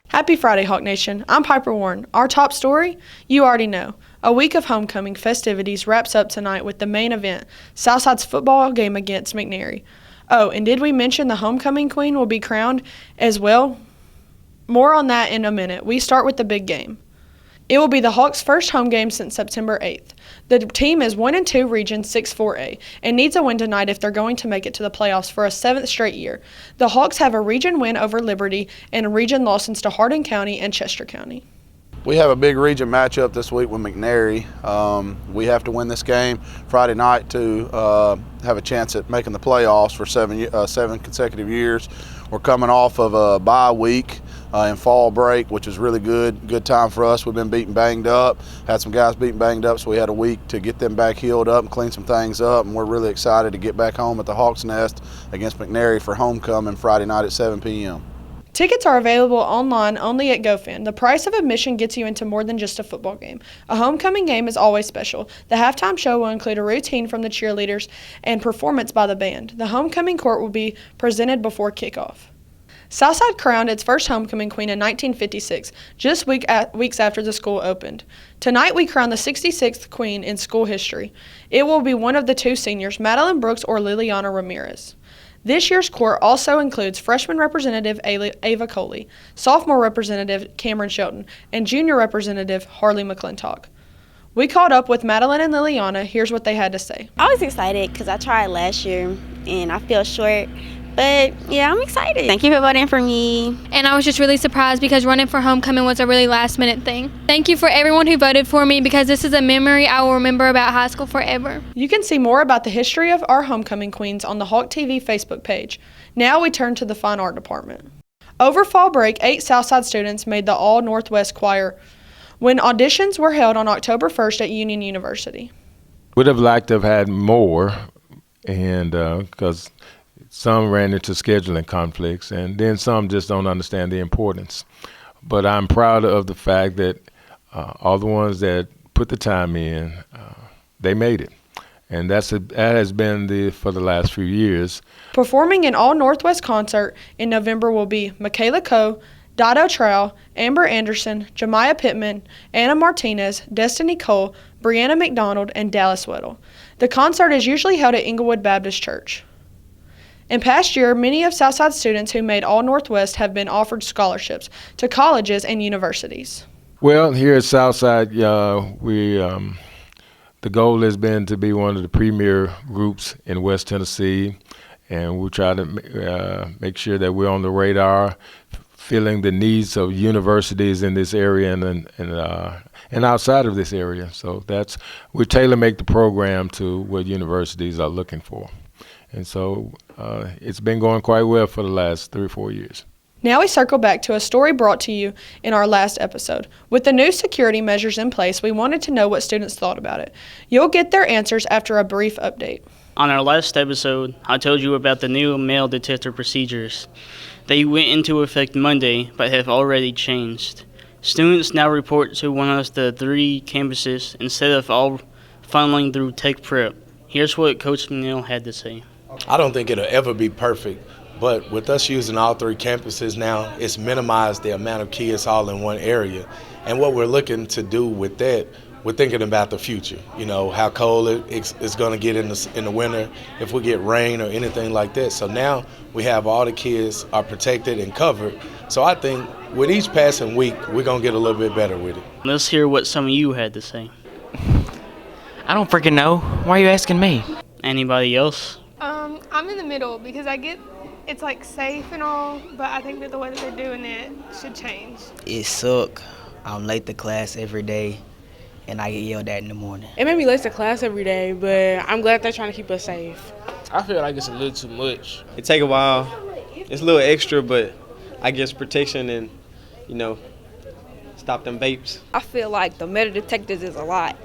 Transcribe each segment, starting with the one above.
Happy Friday, Hawk Nation. I'm Pyper Warren. Our top story? You already know. A week of homecoming festivities wraps up tonight with the main event, Southside's football game against McNary. Oh, and did we mention the homecoming queen will be crowned as well? More on that in a minute. We start with the big game. It will be the Hawks' first home game since September 8th. The team is 1-2 Region 6-4A and needs a win tonight if they're going to make it to the playoffs for a 7th straight year. The Hawks have a region win over Liberty and region losses to Hardin County and Chester County. We have a big region matchup this week with McNary. We have to win this game Friday night to have a chance at making the playoffs for 7 consecutive years. We're coming off of a bye week in fall break, which is really good time for us. We've been beaten banged up, had some guys beaten banged up, so we had a week to get them back healed up and clean some things up, and we're really excited to get back home at the Hawks Nest against McNary for homecoming Friday night at 7 p.m. Tickets are available online only at GoFan. The price of admission gets you into more than just a football game. A homecoming game is always special. The halftime show will include a routine from the cheerleaders and performance by the band. The homecoming court will be presented before kickoff. Southside crowned its first homecoming queen in 1956, just weeks after the school opened. Tonight we crown the 66th queen in school history. It will be one of the two seniors, Madeline Brooks or Liliana Ramirez. This year's court also includes freshman representative Ava Coley, sophomore representative Cameron Shelton, and junior representative Harley McClintock. We caught up with Madeline and Liliana. Here's what they had to say. I was excited because I tried last year and I fell short. But, yeah, I'm excited. Thank you for voting for me. And I was just really surprised because running for homecoming was a really last-minute thing. Thank you for everyone who voted for me because this is a memory I will remember about high school forever. You can see more about the history of our homecoming queens on the Hawk TV Facebook page. Now we turn to the fine art department. Over fall break, 8 Southside students made the All-Northwest Choir when auditions were held on October 1st at Union University. Would have liked to have had more, and because some ran into scheduling conflicts, and then some just don't understand the importance. But I'm proud of the fact that all the ones that put the time in, they made it. And that has been for the last few years. Performing an All-Northwest concert in November will be Michaela Coe, Dido Trow, Amber Anderson, Jemiah Pittman, Anna Martinez, Destiny Cole, Brianna McDonald, and Dallas Weddle. The concert is usually held at Inglewood Baptist Church. In past year, many of Southside students who made All-Northwest have been offered scholarships to colleges and universities. Well, here at Southside, the goal has been to be one of the premier groups in West Tennessee, and we'll try to make sure that we're on the radar, filling the needs of universities in this area and outside of this area. So we tailor-make the program to what universities are looking for. And so it's been going quite well for the last 3 or 4 years. Now we circle back to a story brought to you in our last episode. With the new security measures in place, we wanted to know what students thought about it. You'll get their answers after a brief update. On our last episode, I told you about the new metal detector procedures. They went into effect Monday, but have already changed. Students now report to one of the 3 campuses instead of all funneling through tech prep. Here's what Coach McNeil had to say. I don't think it'll ever be perfect, But with us using all 3 campuses now, it's minimized the amount of kids all in one area. And what we're looking to do with that, we're thinking about the future. You know, how cold it's going to get in the winter, if we get rain or anything like that. So now we have all the kids are protected and covered. So I think with each passing week, we're going to get a little bit better with it. Let's hear what some of you had to say. I don't freaking know. Why are you asking me? Anybody else? I'm in the middle because I get it's like safe and all, but I think that the way that they're doing it should change. It suck. I'm late to class every day, and I get yelled at in the morning. It made me late to class every day, but I'm glad they're trying to keep us safe. I feel like it's a little too much. It take a while. It's a little extra, but I guess protection and, stop them vapes. I feel like the metal detectors is a lot.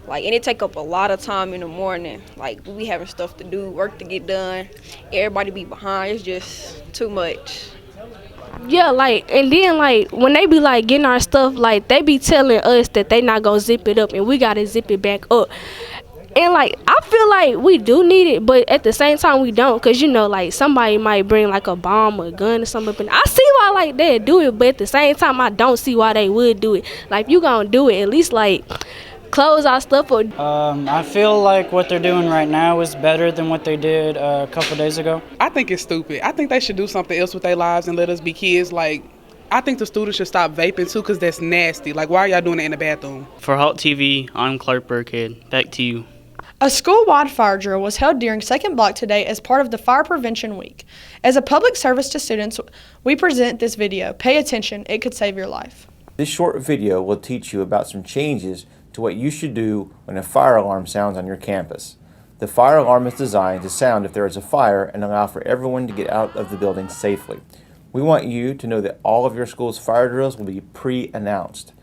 And it take up a lot of time in the morning. We having stuff to do, work to get done. Everybody be behind. It's just too much. Yeah, and then, when they be, getting our stuff, they be telling us that they not gonna zip it up, and we gotta zip it back up. And, I feel like we do need it, but at the same time, we don't, because, somebody might bring, a bomb or a gun or something up, and I see why, they do it, but at the same time, I don't see why they would do it. If you gonna do it, at least, close our stuff. I feel like what they're doing right now is better than what they did a couple days ago. I think it's stupid. I think they should do something else with their lives and let us be kids. I think the students should stop vaping too, because that's nasty. Why are y'all doing it in the bathroom? For Halt TV, I'm Clark Burkhead. Back to you. A school-wide fire drill was held during Second Block today as part of the Fire Prevention Week. As a public service to students, we present this video. Pay attention, it could save your life. This short video will teach you about some changes to what you should do when a fire alarm sounds on your campus. The fire alarm is designed to sound if there is a fire and allow for everyone to get out of the building safely. We want you to know that all of your school's fire drills will be pre-announced.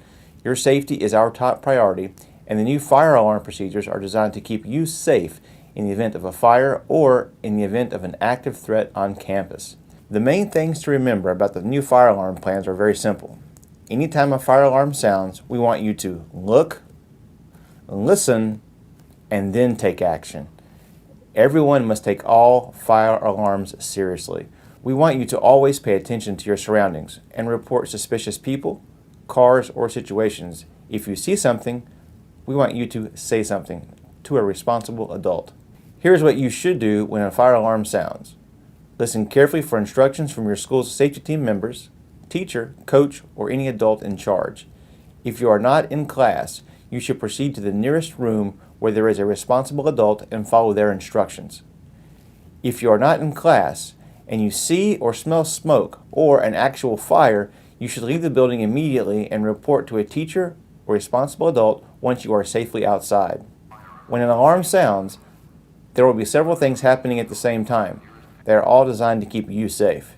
Your safety is our top priority, and the new fire alarm procedures are designed to keep you safe in the event of a fire or in the event of an active threat on campus. The main things to remember about the new fire alarm plans are very simple. Anytime a fire alarm sounds, we want you to look, listen, and then take action. Everyone must take all fire alarms seriously. We want you to always pay attention to your surroundings and report suspicious people, cars, or situations. If you see something, we want you to say something to a responsible adult. Here's what you should do when a fire alarm sounds. Listen carefully for instructions from your school's safety team members, teacher, coach, or any adult in charge. If you are not in class, you should proceed to the nearest room where there is a responsible adult and follow their instructions. If you are not in class and you see or smell smoke or an actual fire, you should leave the building immediately and report to a teacher or responsible adult once you are safely outside. When an alarm sounds, there will be several things happening at the same time. They are all designed to keep you safe.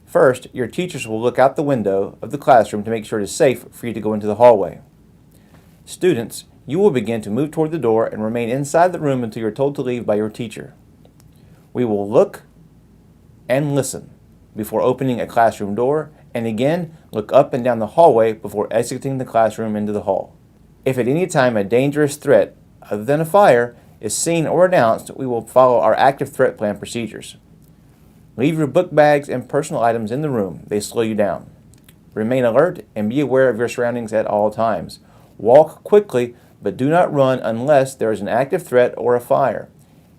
First, your teachers will look out the window of the classroom to make sure it is safe for you to go into the hallway. Students, you will begin to move toward the door and remain inside the room until you're told to leave by your teacher. We will look and listen before opening a classroom door, and again, look up and down the hallway before exiting the classroom into the hall. If at any time a dangerous threat, other than a fire, is seen or announced, we will follow our active threat plan procedures. Leave your book bags and personal items in the room. They slow you down. Remain alert and be aware of your surroundings at all times. Walk quickly, but do not run unless there is an active threat or a fire.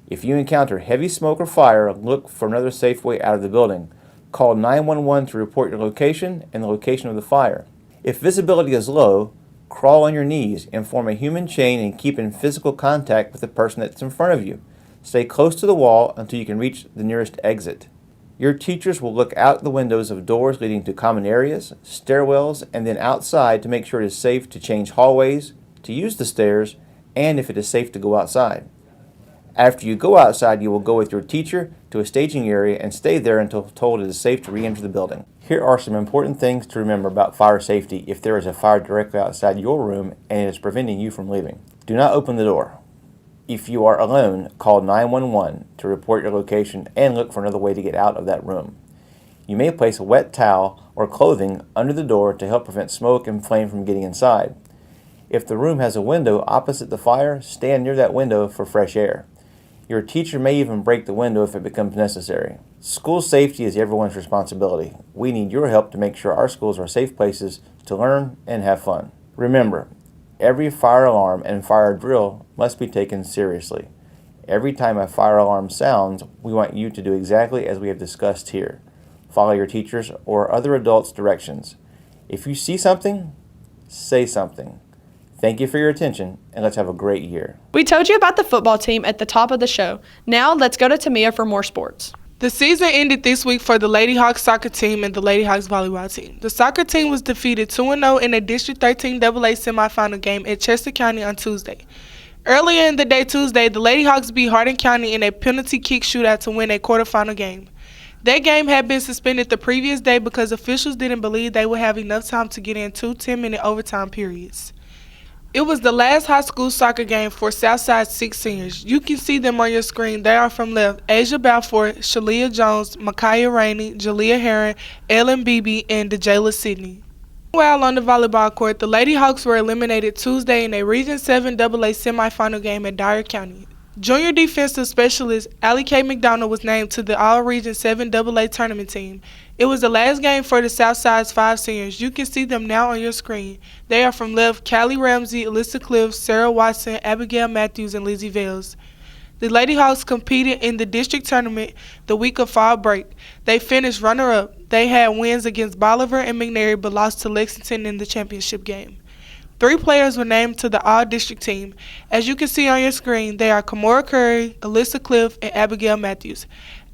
If you encounter heavy smoke or fire, look for another safe way out of the building. Call 911 to report your location and the location of the fire. If visibility is low, crawl on your knees and form a human chain and keep in physical contact with the person that's in front of you. Stay close to the wall until you can reach the nearest exit. Your teachers will look out the windows of doors leading to common areas, stairwells, and then outside to make sure it is safe to change hallways, to use the stairs, and if it is safe to go outside. After you go outside, you will go with your teacher to a staging area and stay there until told it is safe to re-enter the building. Here are some important things to remember about fire safety if there is a fire directly outside your room and it is preventing you from leaving. Do not open the door. If you are alone, call 911 to report your location and look for another way to get out of that room. You may place a wet towel or clothing under the door to help prevent smoke and flame from getting inside. If the room has a window opposite the fire, stand near that window for fresh air. Your teacher may even break the window if it becomes necessary. School safety is everyone's responsibility. We need your help to make sure our schools are safe places to learn and have fun. Remember, every fire alarm and fire drill must be taken seriously. Every time a fire alarm sounds, we want you to do exactly as we have discussed here. Follow your teachers or other adults' directions. If you see something, say something. Thank you for your attention, and let's have a great year. We told you about the football team at the top of the show. Now let's go to Tamia for more sports. The season ended this week for the Lady Hawks soccer team and the Lady Hawks volleyball team. The soccer team was defeated 2-0 in a District 13 AA semifinal game at Chester County on Tuesday. Earlier in the day Tuesday, the Lady Hawks beat Hardin County in a penalty kick shootout to win a quarterfinal game. That game had been suspended the previous day because officials didn't believe they would have enough time to get in 2 10-minute overtime periods. It was the last high school soccer game for Southside 6 seniors. You can see them on your screen. They are from left: Asia Balfour, Shalia Jones, Micaiah Rainey, Jalea Herron, Ellen Beebe, and DeJayla Sidney. While on the volleyball court, the Lady Hawks were eliminated Tuesday in a Region 7 AA semifinal game at Dyer County. Junior defensive specialist Allie K. McDonald was named to the All-Region 7 AA tournament team. It was the last game for the Southside's 5 seniors. You can see them now on your screen. They are from left: Callie Ramsey, Alyssa Cliff, Sarah Watson, Abigail Matthews, and Lizzie Vales. The Lady Hawks competed in the district tournament the week of fall break. They finished runner-up. They had wins against Bolivar and McNary but lost to Lexington in the championship game. 3 players were named to the all-district team. As you can see on your screen, they are Kamora Curry, Alyssa Cliff, and Abigail Matthews.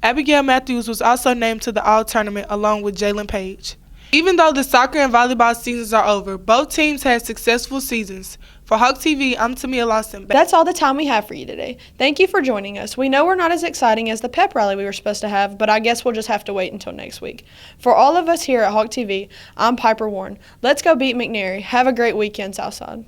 Abigail Matthews was also named to the all-tournament along with Jalen Page. Even though the soccer and volleyball seasons are over, both teams had successful seasons. For Hawk TV, I'm Tamia Lawson. That's all the time we have for you today. Thank you for joining us. We know we're not as exciting as the pep rally we were supposed to have, but I guess we'll just have to wait until next week. For all of us here at Hawk TV, I'm Pyper Warren. Let's go beat McNary. Have a great weekend, Southside.